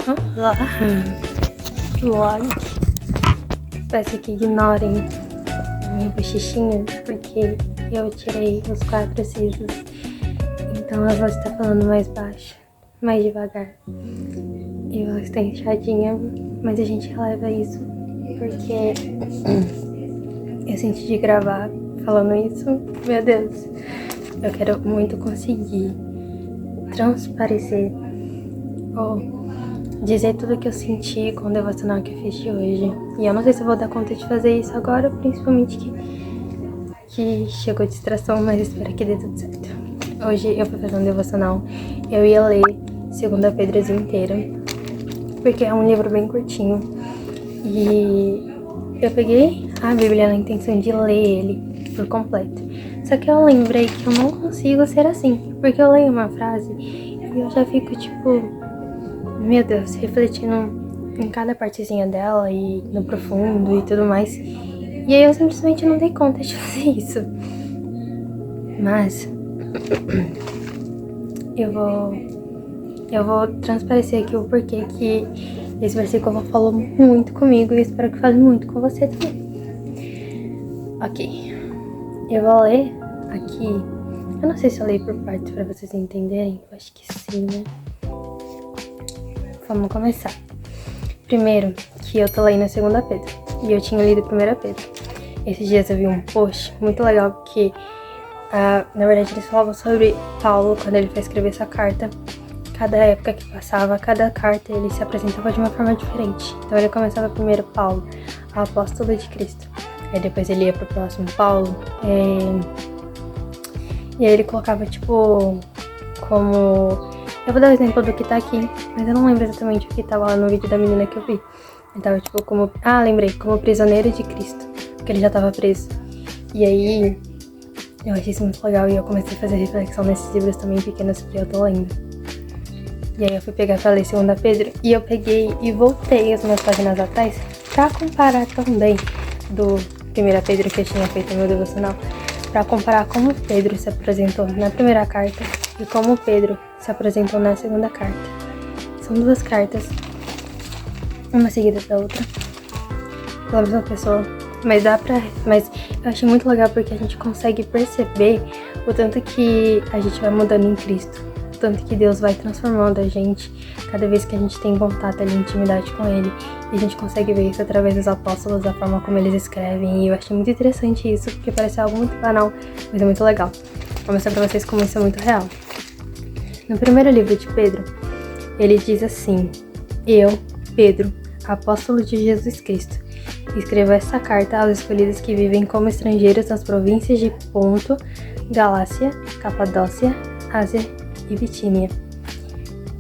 Olá, vlog. Peço que ignorem minha bochechinha, porque eu tirei os 4 sisos. Então eu vou estar falando mais baixo, mais devagar. E vou estar inchadinha, mas a gente releva isso, porque eu senti de gravar falando isso. Meu Deus, eu quero muito conseguir transparecer ou dizer tudo que eu senti com o devocional que eu fiz de hoje. E eu não sei se eu vou dar conta de fazer isso agora, principalmente que chegou a distração, mas espero que dê tudo certo. Hoje eu fui fazer um devocional, eu ia ler 2 Pedro inteira, porque é um livro bem curtinho. E eu peguei a Bíblia na intenção de ler ele por completo. Só que eu lembrei que eu não consigo ser assim, porque eu leio uma frase e eu já fico tipo, meu Deus, refletindo em cada partezinha dela e no profundo e tudo mais. E aí eu simplesmente não dei conta de fazer isso. Mas eu vou transparecer aqui o porquê que esse versículo falou muito comigo e espero que fale muito com você também. Ok, eu vou ler aqui. Eu não sei se eu leio por partes pra vocês entenderem. Eu acho que sim, né? Vamos começar. Primeiro, que eu tô lendo a 2 Pedro e eu tinha lido 1 Pedro. Esses dias eu vi um post muito legal porque, na verdade, eles falavam sobre Paulo quando ele foi escrever essa carta. Cada época que passava, cada carta ele se apresentava de uma forma diferente. Então ele começava primeiro Paulo, apóstolo de Cristo. Aí depois ele ia pro próximo Paulo. E aí ele colocava tipo como... Eu vou dar o exemplo do que tá aqui, mas eu não lembro exatamente o que tava lá no vídeo da menina que eu vi. Ele tava tipo como... lembrei, como prisioneiro de Cristo, porque ele já tava preso. E aí eu achei isso muito legal e eu comecei a fazer reflexão nesses livros também pequenos que eu tô lendo. E aí eu fui pegar pra ler 2 Pedro e eu peguei e voltei as minhas páginas atrás pra comparar também do 1 Pedro que eu tinha feito no meu devocional, pra comparar como Pedro se apresentou na primeira carta e como Pedro se apresentou na 2ª carta. São 2 cartas, uma seguida da outra, pela mesma pessoa, mas eu achei muito legal porque a gente consegue perceber o tanto que a gente vai mudando em Cristo. Tanto que Deus vai transformando a gente cada vez que a gente tem contato ali, intimidade com Ele. E a gente consegue ver isso através dos apóstolos, da forma como eles escrevem. E eu achei muito interessante isso, porque parece algo muito banal, mas é muito legal. Vou mostrar pra vocês como isso é muito real. No primeiro livro de Pedro, ele diz assim: Eu, Pedro, apóstolo de Jesus Cristo, escrevo essa carta aos escolhidos que vivem como estrangeiros nas províncias de Ponto, Galácia, Capadócia, Ásia e Bitínia.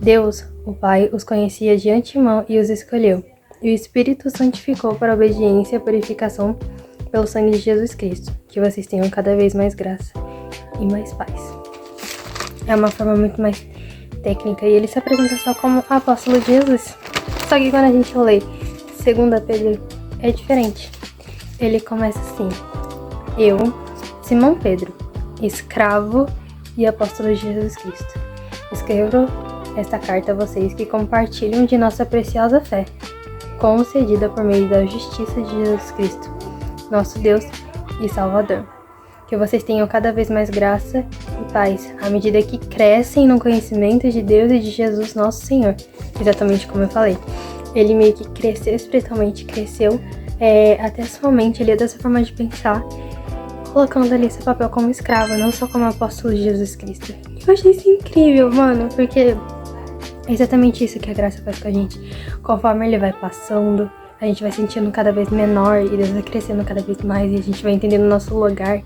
Deus, o Pai, os conhecia de antemão e os escolheu, e o Espírito santificou para a obediência e a purificação pelo sangue de Jesus Cristo, que vocês tenham cada vez mais graça e mais paz. É uma forma muito mais técnica e ele se apresenta só como apóstolo de Jesus. Só que quando a gente lê 2 Pedro é diferente. Ele começa assim: Eu, Simão Pedro, escravo e apóstolo de Jesus Cristo, escrevo esta carta a vocês que compartilham de nossa preciosa fé, concedida por meio da justiça de Jesus Cristo, nosso Deus e Salvador. Que vocês tenham cada vez mais graça e paz, à medida que crescem no conhecimento de Deus e de Jesus nosso Senhor. Exatamente como eu falei. Ele meio que cresceu espiritualmente, cresceu até sua mente ali, dessa forma de pensar, colocando ali seu papel como escravo, não só como apóstolo de Jesus Cristo. Eu achei isso incrível, mano, porque é exatamente isso que a graça faz com a gente. Conforme ele vai passando, a gente vai sentindo cada vez menor e Deus vai crescendo cada vez mais e a gente vai entendendo o nosso lugar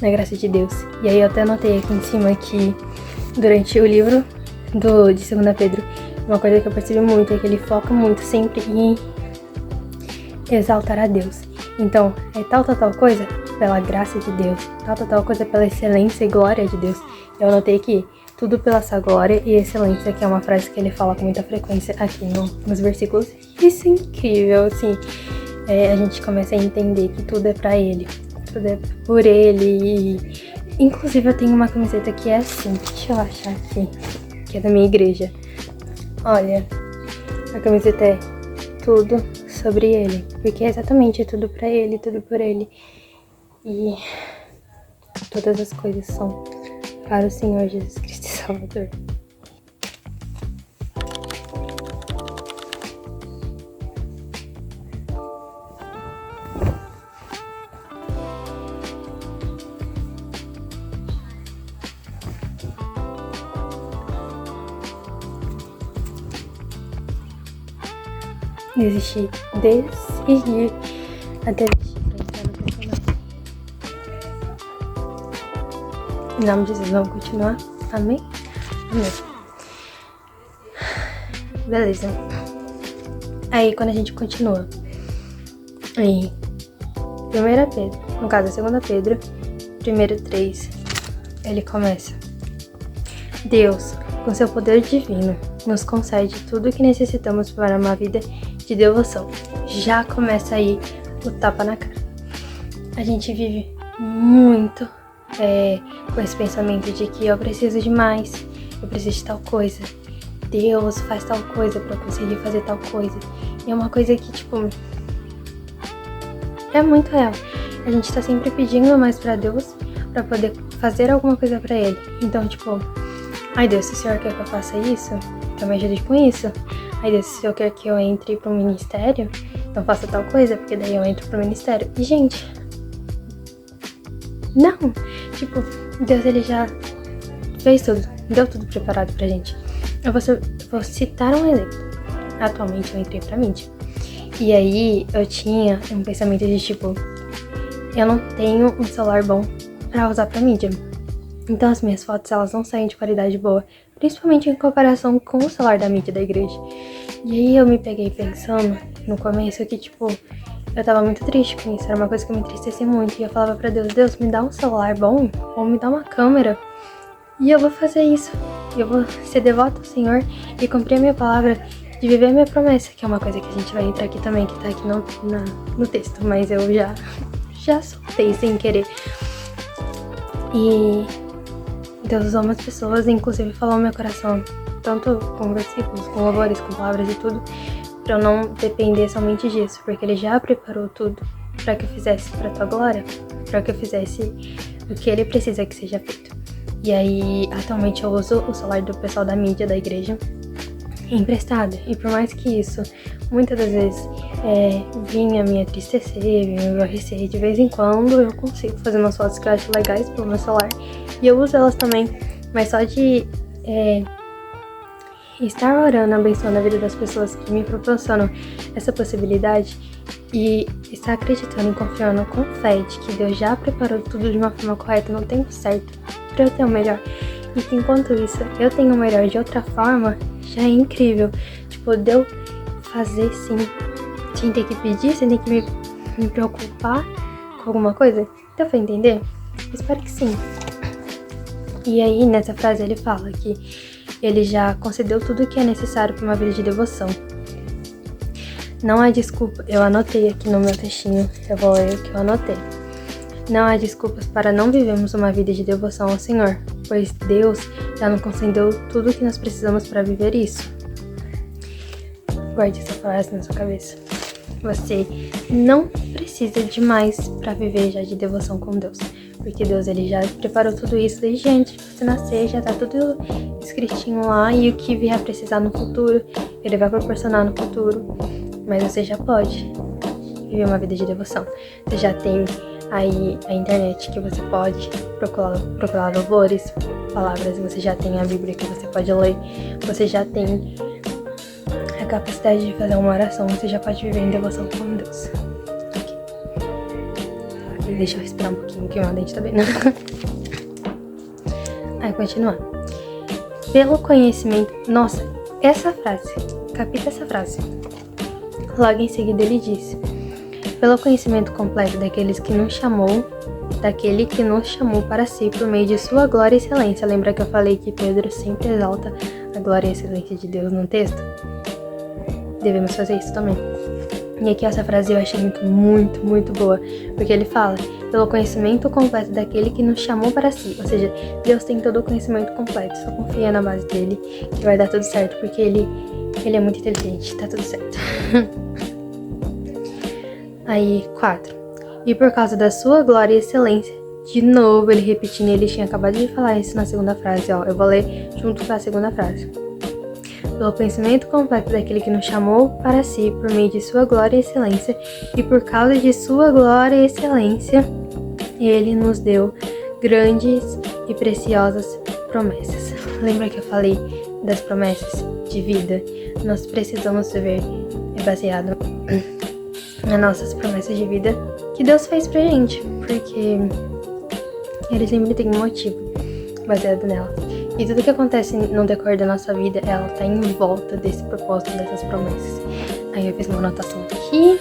na graça de Deus. E aí eu até anotei aqui em cima que durante o livro de 2 Pedro, uma coisa que eu percebi muito é que ele foca muito sempre em exaltar a Deus. Então, é tal coisa pela graça de Deus, tal coisa pela excelência e glória de Deus. Eu anotei aqui, tudo pela essa glória e excelência, que é uma frase que ele fala com muita frequência aqui nos versículos. Isso é incrível, assim, a gente começa a entender que tudo é pra ele, tudo é por ele. E, inclusive eu tenho uma camiseta que é assim, deixa eu achar aqui, que é da minha igreja. Olha, A camiseta é tudo sobre ele, porque é exatamente tudo pra ele, tudo por ele. E todas as coisas são para o Senhor Jesus Cristo Salvador. Decidir até desistir pra entrar no personagem. Em nome de Jesus, vamos continuar? Amém? Amém. Beleza. Aí, quando a gente continua, aí, 1 Pedro, no caso, 2 Pedro, 1:3, ele começa: Deus, com seu poder divino, nos concede tudo o que necessitamos para uma vida de devoção. Já começa aí o tapa na cara. A gente vive muito com esse pensamento de que eu preciso de mais, eu preciso de tal coisa, Deus faz tal coisa pra eu conseguir fazer tal coisa. E é uma coisa que, tipo, é muito real. A gente tá sempre pedindo mais pra Deus pra poder fazer alguma coisa pra Ele. Então, tipo, ai Deus, se o Senhor quer que eu faça isso, então me ajude com isso. Ai Deus, se o Senhor quer que eu entre pro ministério, então faça tal coisa, porque daí eu entro pro ministério. E, gente, não. Tipo, Deus, ele já fez tudo, deu tudo preparado pra gente. Eu vou citar um exemplo. Atualmente eu entrei pra mídia. E aí eu tinha um pensamento de tipo, eu não tenho um celular bom pra usar pra mídia. Então as minhas fotos, elas não saem de qualidade boa, principalmente em comparação com o celular da mídia da igreja. E aí eu me peguei pensando no começo que, tipo, eu tava muito triste com isso, era uma coisa que me entristecia muito. E eu falava pra Deus, Deus, me dá um celular bom, ou me dá uma câmera, e eu vou fazer isso. Eu vou ser devota ao Senhor e cumprir a minha palavra de viver a minha promessa, que é uma coisa que a gente vai entrar aqui também, que tá aqui no texto, mas eu já soltei sem querer. E Deus usou umas pessoas, inclusive falou no meu coração, tanto com versículos, com louvores, com palavras e tudo, pra eu não depender somente disso, porque Ele já preparou tudo pra que eu fizesse pra tua glória, pra que eu fizesse o que Ele precisa que seja feito. E aí, atualmente eu uso o celular do pessoal da mídia da igreja emprestado, e por mais que isso muitas das vezes vinha me entristecer, vinha me aborrecer, de vez em quando eu consigo fazer umas fotos que eu acho legais pelo meu celular, e eu uso elas também, mas só de estar orando, abençoando a vida das pessoas que me proporcionam essa possibilidade, e estar acreditando e confiando com fé de que Deus já preparou tudo de uma forma correta, no tempo certo, pra eu ter o melhor, e que enquanto isso eu tenho o melhor de outra forma, já é incrível. Tipo, de eu fazer sim, sem ter que pedir, sem ter que me preocupar com alguma coisa. Deu pra entender? Espero que sim. E aí, nessa frase, ele fala que ele já concedeu tudo o que é necessário para uma vida de devoção. Não há desculpa, eu anotei aqui no meu textinho, eu vou ler o que eu anotei. Não há desculpas para não vivermos uma vida de devoção ao Senhor, pois Deus já nos concedeu tudo o que nós precisamos para viver isso. Guarde essa frase na sua cabeça. Você não precisa de mais para viver já de devoção com Deus, porque Deus ele já preparou tudo isso desde antes de você nascer, já tá tudo escritinho lá, e o que vier a precisar no futuro, Ele vai proporcionar no futuro, mas você já pode viver uma vida de devoção. Você já tem aí a internet que você pode procurar louvores, palavras, você já tem a Bíblia que você pode ler, você já tem a capacidade de fazer uma oração, você já pode viver em devoção com Deus. Ok. Deixa eu respirar um pouquinho, que meu dente tá bem. Aí, continuar. Pelo conhecimento... Nossa, essa frase, capta essa frase. Logo em seguida ele disse: pelo conhecimento completo daquele que nos chamou para si por meio de sua glória e excelência. Lembra que eu falei que Pedro sempre exalta a glória e excelência de Deus no texto? Devemos fazer isso também. E aqui essa frase eu achei muito boa, porque ele fala, pelo conhecimento completo daquele que nos chamou para si. Ou seja, Deus tem todo o conhecimento completo, só confia na base dele que vai dar tudo certo, porque ele Ele é muito inteligente, tá tudo certo. Aí, 4. E por causa da sua glória e excelência. De novo, ele repetindo, ele tinha acabado de falar isso na segunda frase, ó. Eu vou ler junto com a segunda frase. Pelo conhecimento completo daquele que nos chamou para si, por meio de sua glória e excelência, e por causa de sua glória e excelência, ele nos deu grandes e preciosas promessas. Lembra que eu falei das promessas de vida? Nós precisamos viver baseado nas nossas promessas de vida que Deus fez pra gente, porque ele sempre tem um motivo baseado nela. E tudo que acontece no decorrer da nossa vida, ela tá em volta desse propósito, dessas promessas. Aí eu fiz uma anotação aqui.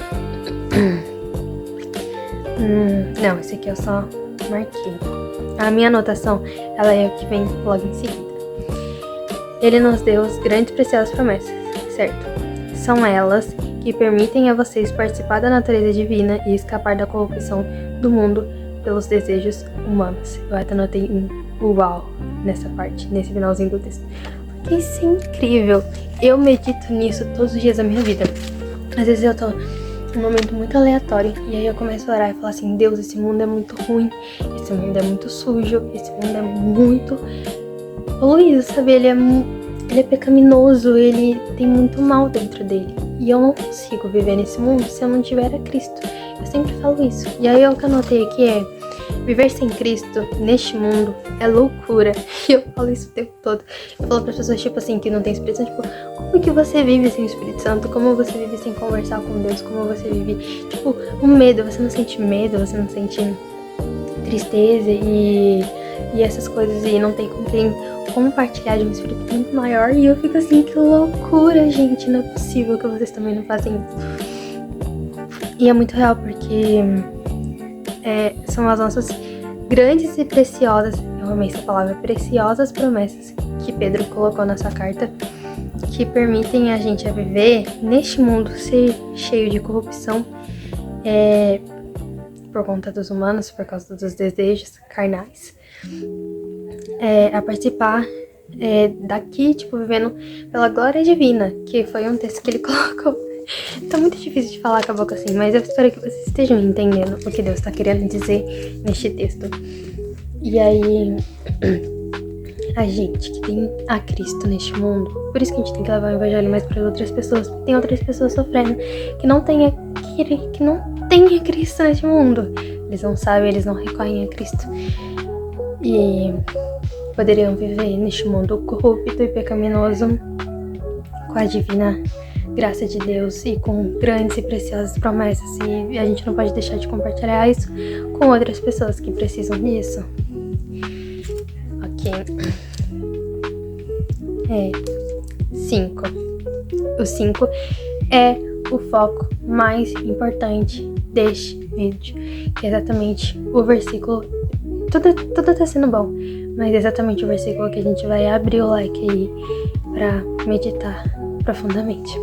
Não, esse aqui eu só marquei. A minha anotação, ela é a que vem logo em seguida. Ele nos deu as grandes e preciosas promessas, certo? São elas que permitem a vocês participar da natureza divina e escapar da corrupção do mundo pelos desejos humanos. Eu até anotei uau nessa parte, nesse finalzinho do texto. Porque isso é incrível. Eu medito nisso todos os dias da minha vida. Às vezes eu tô num momento muito aleatório e aí eu começo a orar e falar assim: Deus, esse mundo é muito ruim, esse mundo é muito sujo, esse mundo é muito poluído, sabe? Ele é pecaminoso, ele tem muito mal dentro dele. E eu não consigo viver nesse mundo se eu não tiver a Cristo. Eu sempre falo isso. E aí o que eu anotei aqui é: viver sem Cristo neste mundo é loucura. E eu falo isso o tempo todo. Eu falo para as pessoas, tipo assim, que não tem Espírito Santo, tipo, como que você vive sem o Espírito Santo? Como você vive sem conversar com Deus? Como você vive, tipo, o medo? Você não sente medo? Você não sente tristeza e essas coisas? E não tem com quem compartilhar de um Espírito muito maior? E eu fico assim, que loucura, gente. Não é possível que vocês também não fazem isso. E é muito real, porque são as nossas grandes e preciosas, eu amei essa palavra, preciosas promessas que Pedro colocou na sua carta, que permitem a gente a viver neste mundo cheio de corrupção, por conta dos humanos, por causa dos desejos carnais, a participar daqui, tipo, vivendo pela glória divina, que foi um texto que ele colocou. Tá muito difícil de falar com a boca assim, mas eu espero que vocês estejam entendendo o que Deus está querendo dizer neste texto. E aí, a gente que tem a Cristo neste mundo, por isso que a gente tem que levar o evangelho mais para outras pessoas, porque tem outras pessoas sofrendo que não tem a Cristo neste mundo. Eles não sabem, eles não recorrem a Cristo. E poderiam viver neste mundo corrupto e pecaminoso com a divina graça de Deus e com grandes e preciosas promessas, e a gente não pode deixar de compartilhar isso com outras pessoas que precisam disso. Ok. 5. O 5 é o foco mais importante deste vídeo, que é exatamente o versículo. Tudo tá sendo bom, mas é exatamente o versículo que a gente vai abrir o like aí pra meditar profundamente.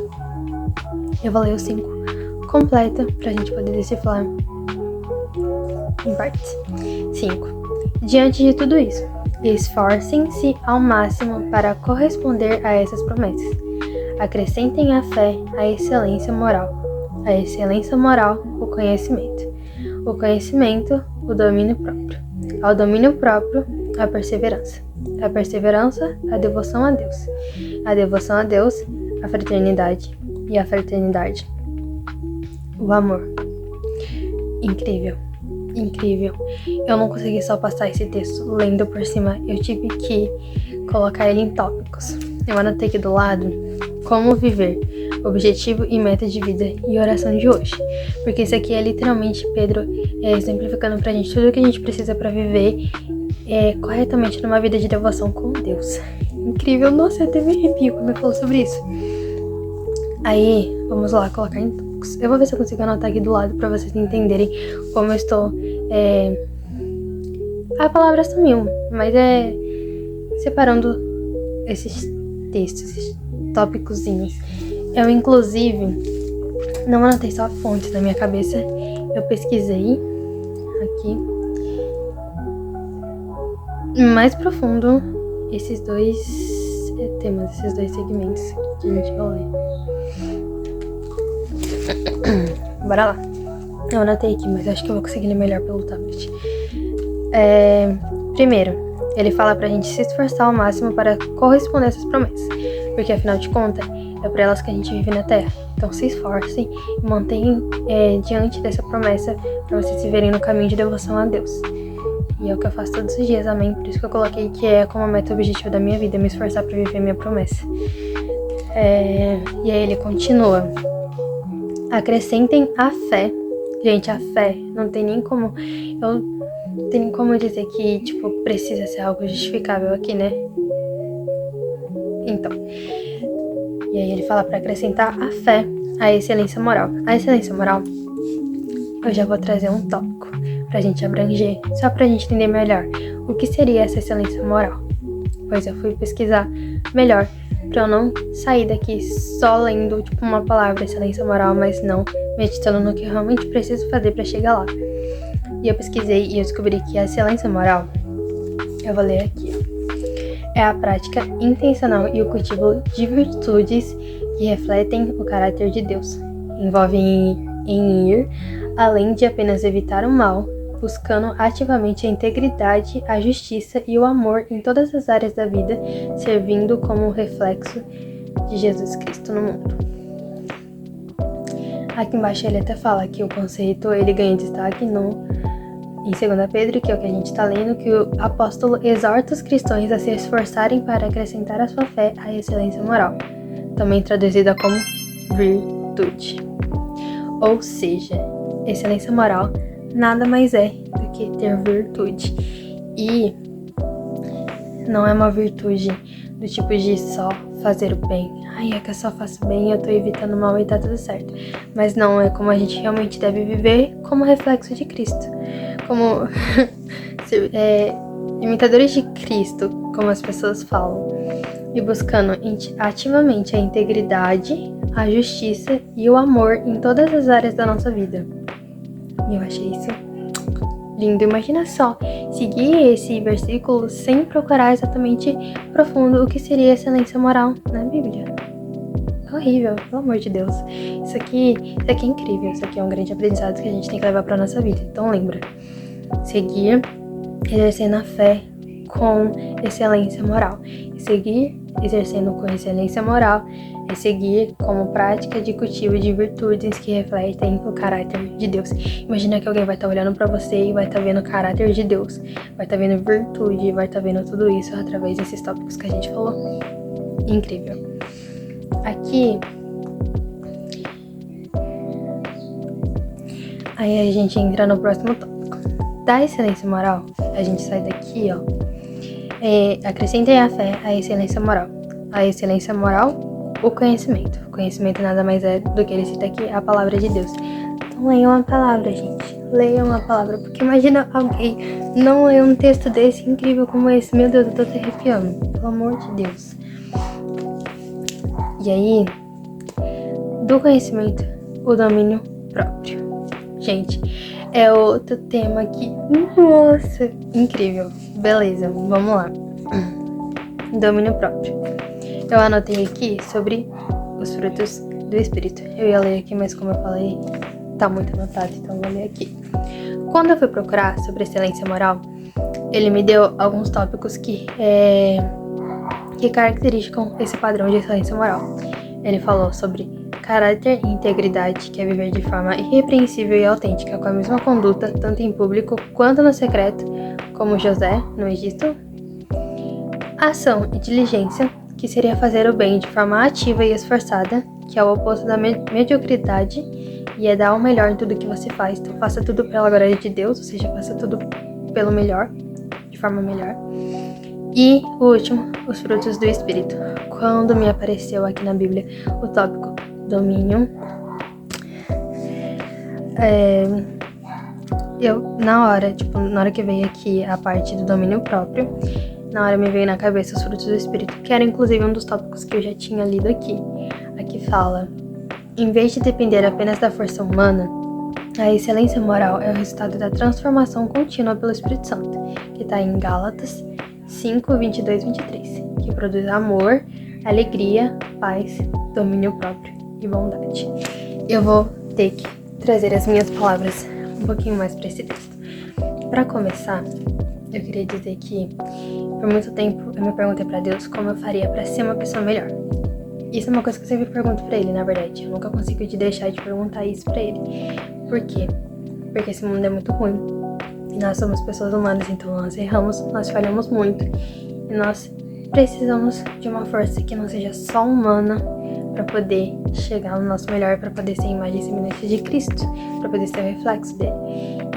Eu vou ler o 5 completa pra gente poder decifrar em partes. 5. Diante de tudo isso, esforcem-se ao máximo para corresponder a essas promessas. Acrescentem à fé a excelência moral. A excelência moral, o conhecimento. O conhecimento, o domínio próprio. Ao domínio próprio, a perseverança. A perseverança, a devoção a Deus. A devoção a Deus, a fraternidade. E a fraternidade, o amor. Incrível, incrível. Eu não consegui só passar esse texto lendo por cima, eu tive que colocar ele em tópicos. Eu anotei aqui do lado: como viver, objetivo e meta de vida e oração de hoje. Porque isso aqui é literalmente Pedro exemplificando pra gente tudo o que a gente precisa pra viver corretamente numa vida de devoção com Deus. Incrível, nossa, eu até me arrepio quando eu falo sobre isso. Aí, vamos lá, colocar em tópicos. Eu vou ver se eu consigo anotar aqui do lado pra vocês entenderem como eu estou. A palavra sumiu, mas separando esses textos, esses tópicozinhos. Eu, inclusive, não anotei só fontes na minha cabeça, eu pesquisei aqui mais profundo esses dois temas, esses 2 segmentos que a gente vai ler. Bora lá. Eu anotei aqui, mas acho que eu vou conseguir ler melhor pelo tablet. Primeiro, ele fala pra gente se esforçar ao máximo para corresponder a essas promessas, porque afinal de contas, é por elas que a gente vive na Terra. Então se esforcem e mantenham diante dessa promessa para vocês se verem no caminho de devoção a Deus. E é o que eu faço todos os dias, amém? Por isso que eu coloquei que é como meta objetivo da minha vida, me esforçar para viver minha promessa. E aí ele continua. Acrescentem a fé. Gente, a fé não tem nem como... Eu não tenho nem como dizer que, tipo, precisa ser algo justificável aqui, né? Então... E aí ele fala para acrescentar a fé, a excelência moral. A excelência moral, eu já vou trazer um tópico pra gente abranger, só pra gente entender melhor o que seria essa excelência moral. Pois eu fui pesquisar melhor, pra eu não sair daqui só lendo tipo uma palavra excelência moral, mas não meditando no que eu realmente preciso fazer pra chegar lá. E eu pesquisei e eu descobri que a excelência moral, eu vou ler aqui, é a prática intencional e o cultivo de virtudes que refletem o caráter de Deus. Envolve em ir além de apenas evitar o mal, buscando ativamente a integridade, a justiça e o amor em todas as áreas da vida, servindo como reflexo de Jesus Cristo no mundo. Aqui embaixo ele até fala que o conceito ele ganha destaque em 2 Pedro, que é o que a gente está lendo, que o apóstolo exorta os cristãos a se esforçarem para acrescentar à sua fé a excelência moral, também traduzida como virtude. Ou seja, excelência moral nada mais é do que ter virtude. E não é uma virtude do tipo de só fazer o bem. Ai, é que eu só faço bem e eu tô evitando o mal e tá tudo certo. Mas não, é como a gente realmente deve viver como reflexo de Cristo. Como imitadores de Cristo, como as pessoas falam. E buscando ativamente a integridade, a justiça e o amor em todas as áreas da nossa vida. E eu achei isso lindo. Imagina só, seguir esse versículo sem procurar exatamente profundo o que seria excelência moral na Bíblia. É horrível, pelo amor de Deus. Isso aqui é incrível. Isso aqui é um grande aprendizado que a gente tem que levar pra nossa vida. Então lembra, seguir exercendo a fé com excelência moral. E seguir exercendo com excelência moral é seguir como prática de cultivo de virtudes que refletem o caráter de Deus. Imagina que alguém vai estar olhando pra você e vai estar vendo o caráter de Deus, vai estar vendo virtude, vai estar vendo tudo isso através desses tópicos que a gente falou. Incrível. Aqui, aí a gente entra no próximo tópico. Da excelência moral, a gente sai daqui, ó. Acrescentem a fé, a excelência moral. A excelência moral, o conhecimento. O conhecimento nada mais é do que ele cita aqui, a palavra de Deus. Então leiam a palavra, gente. Leiam a palavra, porque imagina alguém não ler um texto desse incrível como esse. Meu Deus, eu tô até arrepiando. Pelo amor de Deus. E aí, do conhecimento, o domínio próprio. Gente, é outro tema que, nossa, incrível. Beleza, vamos lá. Domínio próprio. Eu anotei aqui sobre os frutos do Espírito. Eu ia ler aqui, mas como eu falei, tá muito anotado, então eu vou ler aqui. Quando eu fui procurar sobre excelência moral, ele me deu alguns tópicos que caracterizam esse padrão de excelência moral. Ele falou sobre caráter e integridade, que é viver de forma irrepreensível e autêntica, com a mesma conduta, tanto em público quanto no secreto, como José, no Egito. Ação e diligência, que seria fazer o bem de forma ativa e esforçada, que é o oposto da mediocridade, e é dar o melhor em tudo que você faz. Então faça tudo pela glória de Deus, ou seja, faça tudo pelo melhor, de forma melhor. E o último, os frutos do Espírito. Quando me apareceu aqui na Bíblia o tópico domínio, na hora que veio aqui a parte do domínio próprio, na hora me veio na cabeça os frutos do Espírito, que era inclusive um dos tópicos que eu já tinha lido aqui. Aqui fala, em vez de depender apenas da força humana, a excelência moral é o resultado da transformação contínua pelo Espírito Santo, que está em Gálatas 5, 22, 23, que produz amor, alegria, paz, domínio próprio e bondade. Eu vou ter que trazer as minhas palavras um pouquinho mais para esse texto. Para começar, eu queria dizer que por muito tempo eu me perguntei para Deus como eu faria para ser uma pessoa melhor. Isso é uma coisa que eu sempre pergunto para Ele, na verdade. Eu nunca consigo deixar de perguntar isso para Ele. Por quê? Porque esse mundo é muito ruim. E nós somos pessoas humanas, então nós erramos, nós falhamos muito. E nós precisamos de uma força que não seja só humana para poder chegar no nosso melhor, para poder ser imagem e semelhança de Cristo, para poder ser o reflexo dele.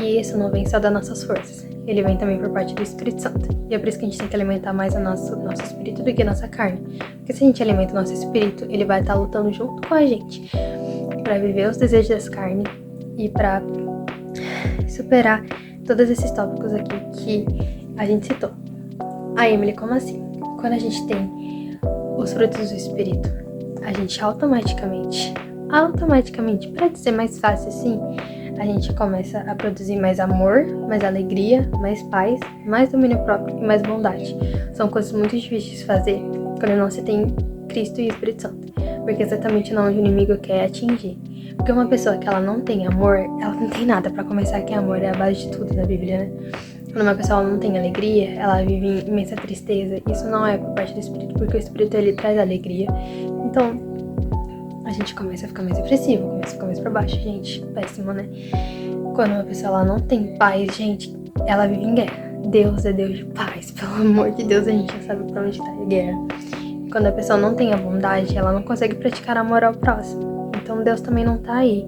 E isso não vem só das nossas forças, ele vem também por parte do Espírito Santo. E é por isso que a gente tem que alimentar mais o nosso espírito do que a nossa carne. Porque se a gente alimenta o nosso espírito, ele vai estar lutando junto com a gente para viver os desejos dessa carne e para superar todos esses tópicos aqui que a gente citou. Emily, como assim? Quando a gente tem os frutos do Espírito, a gente automaticamente, para dizer mais fácil assim, a gente começa a produzir mais amor, mais alegria, mais paz, mais domínio próprio e mais bondade. São coisas muito difíceis de fazer quando não se tem Cristo e Espírito Santo, porque é exatamente onde o inimigo quer atingir. Porque uma pessoa que ela não tem amor, ela não tem nada. Pra começar, que amor é a base de tudo na Bíblia, né? Quando uma pessoa não tem alegria, ela vive em imensa tristeza. Isso não é por parte do Espírito, porque o Espírito, ele traz alegria. Então, a gente começa a ficar mais depressivo, começa a ficar mais pra baixo, gente. Péssimo, né? Quando uma pessoa ela não tem paz, gente, ela vive em guerra. Deus é Deus de paz. Pelo amor de Deus, a gente já sabe pra onde tá a guerra. Quando a pessoa não tem a bondade, ela não consegue praticar amor ao próximo. Então Deus também não tá aí.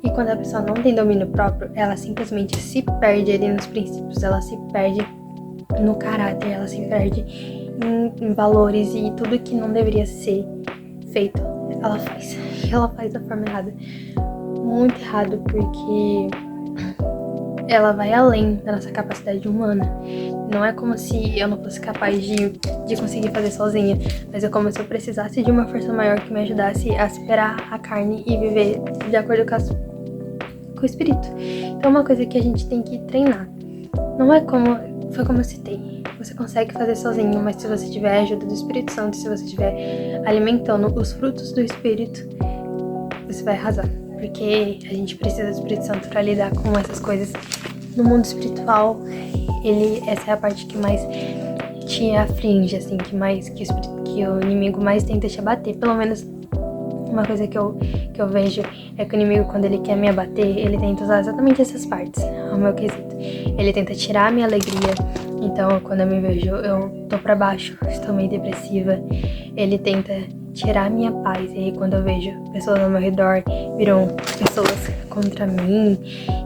E quando a pessoa não tem domínio próprio, ela simplesmente se perde ali nos princípios, ela se perde no caráter, ela se perde em valores e tudo que não deveria ser feito, ela faz. E ela faz da forma errada. Muito errado, porque ela vai além da nossa capacidade humana. Não é como se eu não fosse capaz de conseguir fazer sozinha, mas é como se eu precisasse de uma força maior que me ajudasse a superar a carne e viver de acordo com o espírito. Então é uma coisa que a gente tem que treinar. Não é foi como eu citei. Você consegue fazer sozinho, mas se você tiver a ajuda do Espírito Santo, se você estiver alimentando os frutos do Espírito, você vai arrasar. Porque a gente precisa do Espírito Santo para lidar com essas coisas. No mundo espiritual, essa é a parte que mais te aflige, assim, que o inimigo mais tenta te abater. Pelo menos uma coisa que eu vejo é que o inimigo, quando ele quer me abater, ele tenta usar exatamente essas partes, ao meu quesito. Ele tenta tirar a minha alegria. Então, quando eu me vejo, eu tô pra baixo, estou meio depressiva. Ele tenta tirar a minha paz. E aí, quando eu vejo pessoas ao meu redor, viram pessoas contra mim.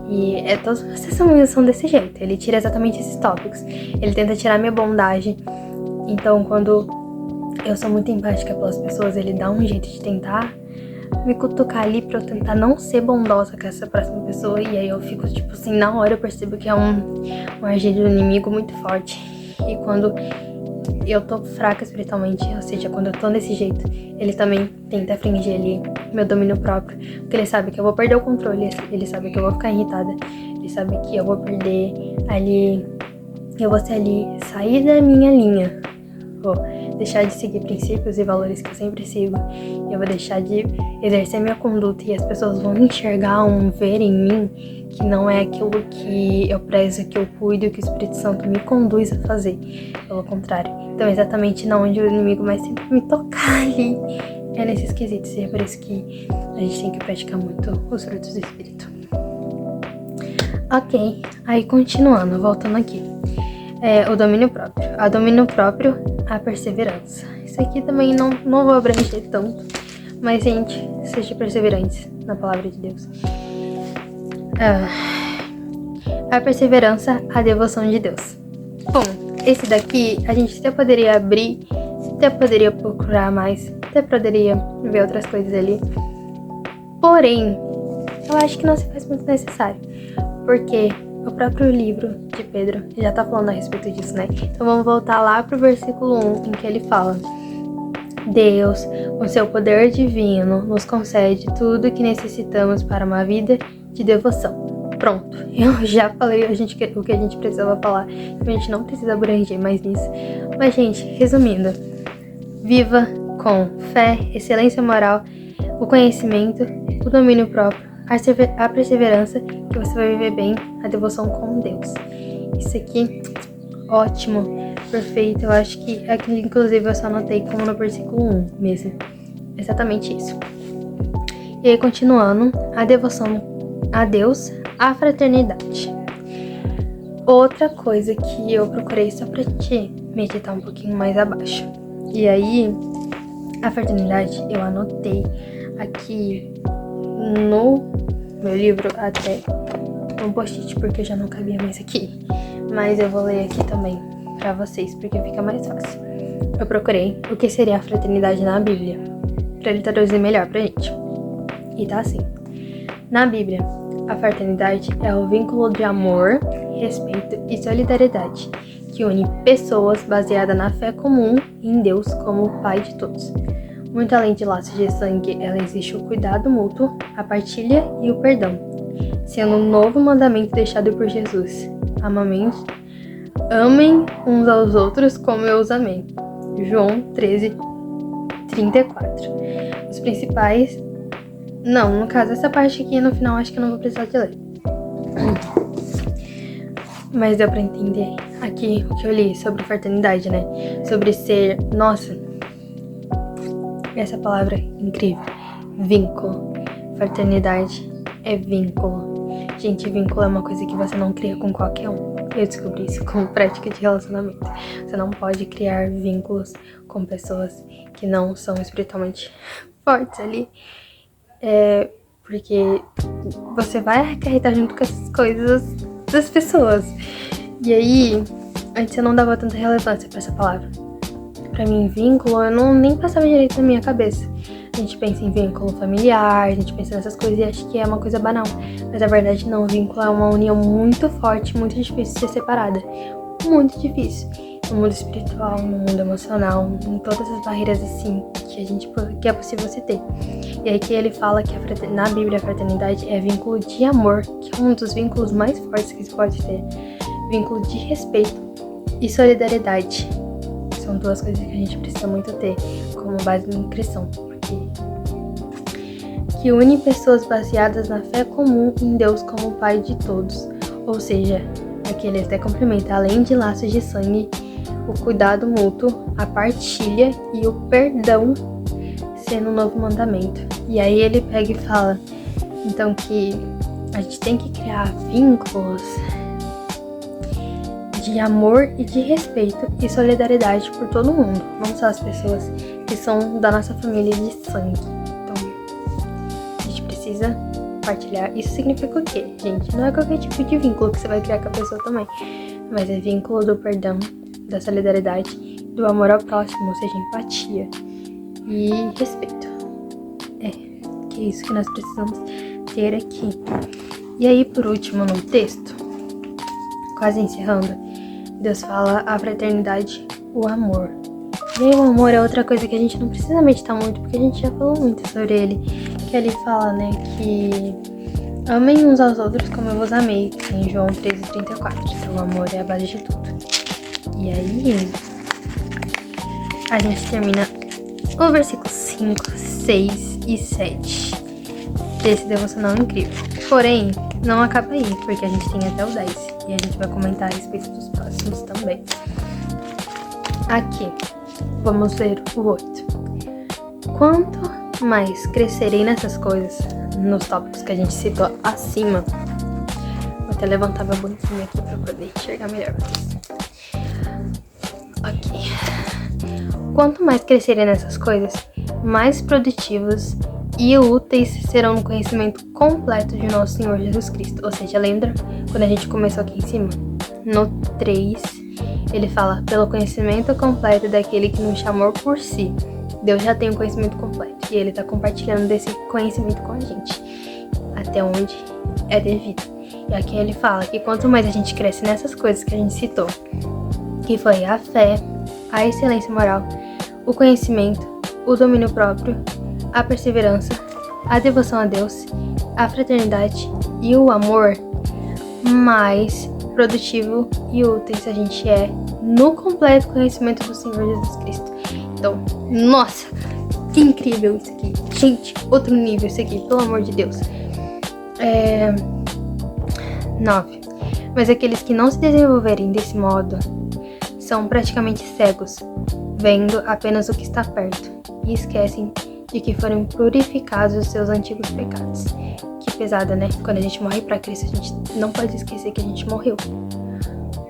E todas vocês são desse jeito. Ele tira exatamente esses tópicos. Ele tenta tirar a minha bondade. Então, quando eu sou muito empática pelas pessoas, ele dá um jeito de tentar me cutucar ali pra eu tentar não ser bondosa com essa próxima pessoa. E aí eu fico, tipo assim, na hora eu percebo que é um agir do inimigo muito forte. E quando eu tô fraca espiritualmente, ou seja, quando eu tô desse jeito, ele também tenta afligir ali meu domínio próprio. Porque ele sabe que eu vou perder o controle, ele sabe que eu vou ficar irritada, ele sabe que eu vou perder ali, eu vou ser ali, sair da minha linha. Vou deixar de seguir princípios e valores que eu sempre sigo. Eu vou deixar de exercer minha conduta e as pessoas vão enxergar, ver em mim que não é aquilo que eu prezo, que eu cuido, que o Espírito Santo me conduz a fazer. Pelo contrário. Então, exatamente na onde o inimigo mais sempre me tocar ali é nesses quesitos. E é por isso que a gente tem que praticar muito os frutos do Espírito. Ok, aí continuando, voltando aqui. O domínio próprio. A domínio próprio, a perseverança. Isso aqui também não vou abranger tanto, mas, gente, seja perseverantes na palavra de Deus. A perseverança, a devoção de Deus. Bom, esse daqui a gente até poderia abrir, até poderia procurar mais, até poderia ver outras coisas ali. Porém, eu acho que não se faz muito necessário, porque o próprio livro de Pedro já tá falando a respeito disso, né? Então vamos voltar lá pro versículo 1, em que ele fala: Deus, com seu poder divino, nos concede tudo o que necessitamos para uma vida de devoção. Pronto, eu já falei o que a gente precisava falar, a gente não precisa abranger mais nisso. Mas, gente, resumindo, Viva com fé, excelência moral, o conhecimento, o domínio próprio, a perseverança, que você vai viver bem, a devoção com Deus. Isso aqui, ótimo, perfeito. Eu acho que aqui, inclusive, eu só anotei como no versículo 1 mesmo. Exatamente isso. E aí, continuando, a devoção a Deus, a fraternidade. Outra coisa que eu procurei só pra te meditar um pouquinho mais abaixo. E aí, a fraternidade, eu anotei aqui no meu livro até um post-it, porque já não cabia mais aqui. Mas eu vou ler aqui também pra vocês, porque fica mais fácil. Eu procurei o que seria a fraternidade na Bíblia, pra ele traduzir melhor pra gente. E tá assim. Na Bíblia, a fraternidade é o vínculo de amor, respeito e solidariedade que une pessoas baseada na fé comum em Deus como o Pai de todos. Muito além de laços de sangue, ela existe o cuidado mútuo, a partilha e o perdão, sendo um novo mandamento deixado por Jesus. Amem uns aos outros como eu os amei. João 13:34. Os principais... Não, no caso, essa parte aqui no final acho que eu não vou precisar de ler. Mas deu pra entender aqui o que eu li sobre fraternidade, né? Sobre ser... Nossa, essa palavra é incrível. Vínculo. Fraternidade é vínculo. Gente, vínculo é uma coisa que você não cria com qualquer um. Eu descobri isso com prática de relacionamento. Você não pode criar vínculos com pessoas que não são espiritualmente fortes ali. Porque você vai acarretar junto com essas coisas das pessoas. E aí, antes eu não dava tanta relevância pra essa palavra. Pra mim, vínculo, eu nem passava direito na minha cabeça. A gente pensa em vínculo familiar, a gente pensa nessas coisas e acha que é uma coisa banal. Mas na verdade não, vínculo é uma união muito forte, muito difícil de ser separada. Muito difícil. No mundo espiritual, no mundo emocional, em todas as barreiras assim que é possível se ter. E aí que ele fala que na Bíblia a fraternidade é vínculo de amor, que é um dos vínculos mais fortes que se pode ter. Vínculo de respeito e solidariedade. São duas coisas que a gente precisa muito ter como base de cristão. Que une pessoas baseadas na fé comum em Deus como Pai de todos. Ou seja, aqui ele até complementa, além de laços de sangue, o cuidado mútuo, a partilha e o perdão sendo um novo mandamento. E aí ele pega e fala, então, que a gente tem que criar vínculos de amor e de respeito e solidariedade por todo mundo, não só as pessoas que são da nossa família de sangue. Então, a gente precisa partilhar. Isso significa o quê, gente? Não é qualquer tipo de vínculo que você vai criar com a pessoa também, mas é vínculo do perdão, da solidariedade, do amor ao próximo, ou seja, empatia e respeito. Que é isso que nós precisamos ter aqui. E aí, por último, no texto, quase encerrando, Deus fala a fraternidade, o amor. E aí, o amor é outra coisa que a gente não precisa meditar muito, porque a gente já falou muito sobre ele. Que ele fala, né, que amem uns aos outros como eu vos amei, em João 13:34. Então, o amor é a base de tudo. E aí, a gente termina o versículo 5, 6 e 7 desse devocional incrível. Porém, não acaba aí, porque a gente tem até o 10 e a gente vai comentar a respeito dos próximos também. Aqui, vamos ler o 8. Quanto mais crescerei nessas coisas, nos tópicos que a gente citou acima, vou até levantar meu banquinho aqui pra poder enxergar melhor vocês. Ok. Quanto mais crescerem nessas coisas, mais produtivos e úteis serão no conhecimento completo de nosso Senhor Jesus Cristo. Ou seja, lembra quando a gente começou aqui em cima? No 3, ele fala, pelo conhecimento completo daquele que nos chamou por si. Deus já tem o conhecimento completo e ele está compartilhando desse conhecimento com a gente, até onde é devido. E aqui ele fala que quanto mais a gente cresce nessas coisas que a gente citou, que foi a fé, a excelência moral, o conhecimento, o domínio próprio, a perseverança, a devoção a Deus, a fraternidade e o amor, mais produtivo e úteis a gente é no completo conhecimento do Senhor Jesus Cristo. Então, Nossa, que incrível isso aqui. Gente, outro nível isso aqui, pelo amor de Deus. 9. Mas aqueles que não se desenvolverem desse modo são praticamente cegos, vendo apenas o que está perto, e esquecem de que foram purificados os seus antigos pecados. Que pesada, né? Quando a gente morre pra Cristo, a gente não pode esquecer que a gente morreu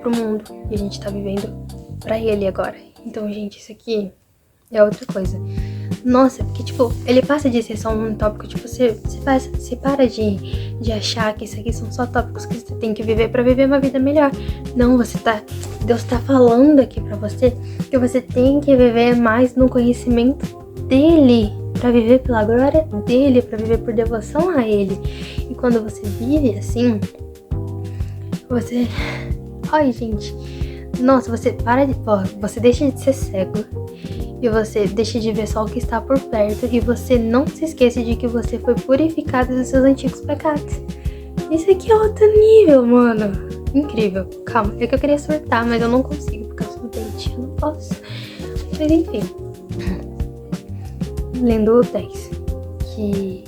pro mundo e a gente tá vivendo pra Ele agora. Então, gente, isso aqui é outra coisa. Nossa, porque, tipo, ele passa de ser só um tópico, tipo, você para de achar que isso aqui são só tópicos que você tem que viver pra viver uma vida melhor. Não, Deus tá falando aqui pra você que você tem que viver mais no conhecimento dele, pra viver pela glória dele, pra viver por devoção a ele. E quando você vive assim, você... Ai, gente, nossa, você deixa de ser cego. E você deixa de ver só o que está por perto. E você não se esquece de que você foi purificado dos seus antigos pecados. Isso aqui é outro nível, mano. Incrível. Calma, é que eu queria surtar, mas eu não consigo por causa do dente. Eu não posso. Mas enfim. Lendo o 10. Que...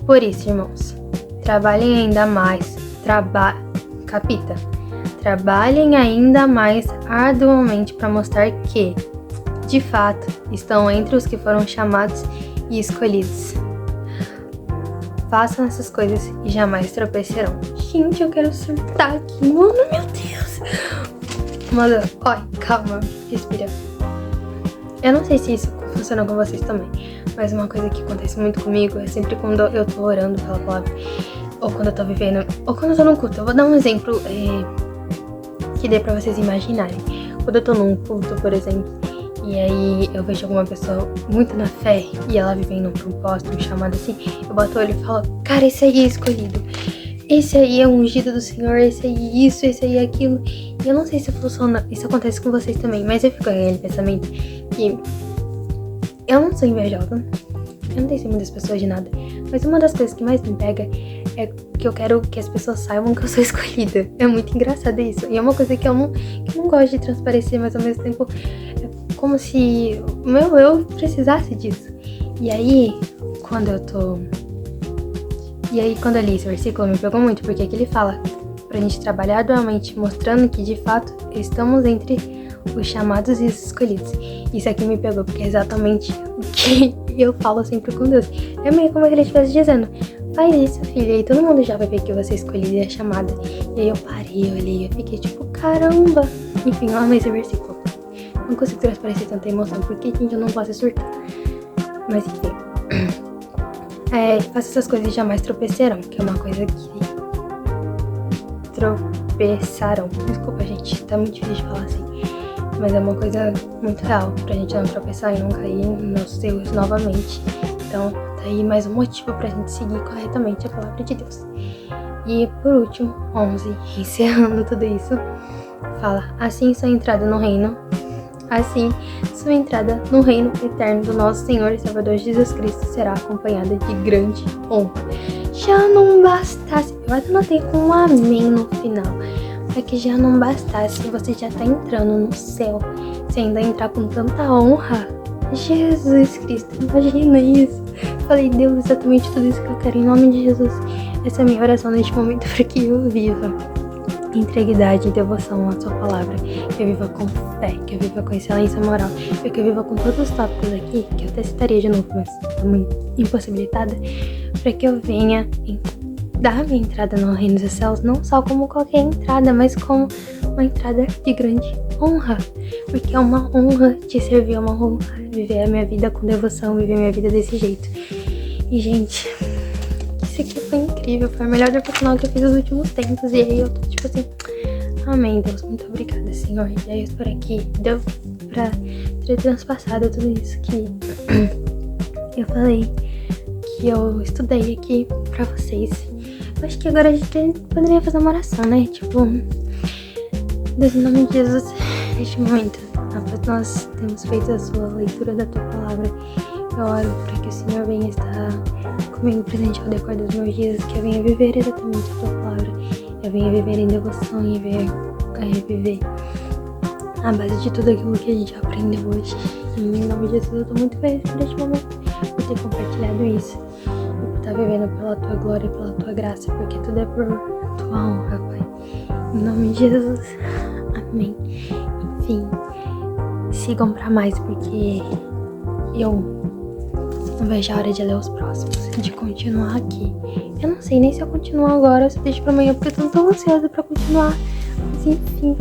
Por isso, irmãos, trabalhem ainda mais. Capita. Trabalhem ainda mais arduamente para mostrar que, de fato, estão entre os que foram chamados e escolhidos. Façam essas coisas e jamais tropeçarão. Gente, eu quero surtar aqui. Mano, meu Deus. Mano, olha, calma, respira. Eu não sei se isso funciona com vocês também, mas uma coisa que acontece muito comigo é sempre quando eu tô orando pela palavra, ou quando eu tô vivendo, ou quando eu tô num culto. Eu vou dar um exemplo que dê pra vocês imaginarem. Quando eu tô num culto, por exemplo, e aí eu vejo alguma pessoa muito na fé e ela vivendo um propósito, um chamado assim, eu boto o olho e falo, cara, esse aí é escolhido, esse aí é ungido do Senhor, esse aí isso, esse aí aquilo. E eu não sei se funciona, isso acontece com vocês também, mas eu fico com aquele pensamento que eu não sou invejosa, eu não tenho ciúme das pessoas de nada, mas uma das coisas que mais me pega é que eu quero que as pessoas saibam que eu sou escolhida. É muito engraçado isso. E é uma coisa que eu não gosto de transparecer, mas ao mesmo tempo é como se o meu eu precisasse disso. E aí, quando eu li esse versículo, me pegou muito, porque aqui ele fala pra gente trabalhar arduamente, mostrando que de fato estamos entre os chamados e os escolhidos. Isso aqui me pegou, porque é exatamente o que eu falo sempre com Deus. É meio como ele estivesse dizendo, faz isso, filha, e todo mundo já vai ver que você escolhida e é chamada. E aí eu parei, eu olhei, eu fiquei tipo, caramba. Enfim, eu amei esse versículo. Não consigo transparecer tanta emoção, porque, gente, eu não posso surtar. Mas enfim. Faça essas coisas e jamais tropeçarão, que é uma coisa que... Tropeçarão. Desculpa, gente, tá muito difícil de falar assim. Mas é uma coisa muito real, pra gente não tropeçar e não cair nos erros novamente. Então, tá aí mais um motivo pra gente seguir corretamente a palavra de Deus. E por último, 11, encerrando tudo isso, fala, assim sua entrada no reino eterno do nosso Senhor e Salvador Jesus Cristo será acompanhada de grande honra. Já não bastasse, eu até notei com um amém no final, é que já não bastasse, você já tá entrando no céu, você ainda entrar com tanta honra. Jesus Cristo, imagina isso. Falei, Deus, exatamente tudo isso que eu quero em nome de Jesus. Essa é a minha oração neste momento, para que eu viva integridade e devoção à sua palavra, que eu viva com fé, que eu viva com excelência moral, que eu viva com todos os tópicos aqui, que eu até citaria de novo, mas estou muito impossibilitada, para que eu venha dar minha entrada no reino dos céus, não só como qualquer entrada, mas como uma entrada de grande honra, porque é uma honra te servir, é uma honra viver a minha vida com devoção, viver a minha vida desse jeito. E, gente, isso aqui foi incrível, foi a melhor devocional que eu fiz nos últimos tempos, e aí eu tô tipo assim, amém, Deus, muito obrigada, Senhor. E aí eu espero que deu pra ter transpassado tudo isso que eu falei, que eu estudei aqui pra vocês. Eu acho que agora a gente poderia fazer uma oração, né? Tipo, Deus, em nome de Jesus, neste momento, após nós temos feito a sua leitura da tua palavra, eu oro para que o Senhor venha estar comigo presente ao decorrer dos meus dias, que eu venha viver exatamente a tua palavra, eu venha viver em devoção e venha viver a base de tudo aquilo que a gente aprendeu hoje. Em nome de Jesus, eu tô muito feliz por este momento, por ter compartilhado isso. E por estar vivendo pela tua glória e pela tua graça, porque tudo é por tua honra, Pai. Em nome de Jesus. Amém. Enfim, sigam pra mais, porque eu não vejo a hora de ler os próximos, de continuar aqui. Eu não sei nem se eu continuo agora ou se deixo pra amanhã, porque eu tô tão ansiosa pra continuar. Mas enfim,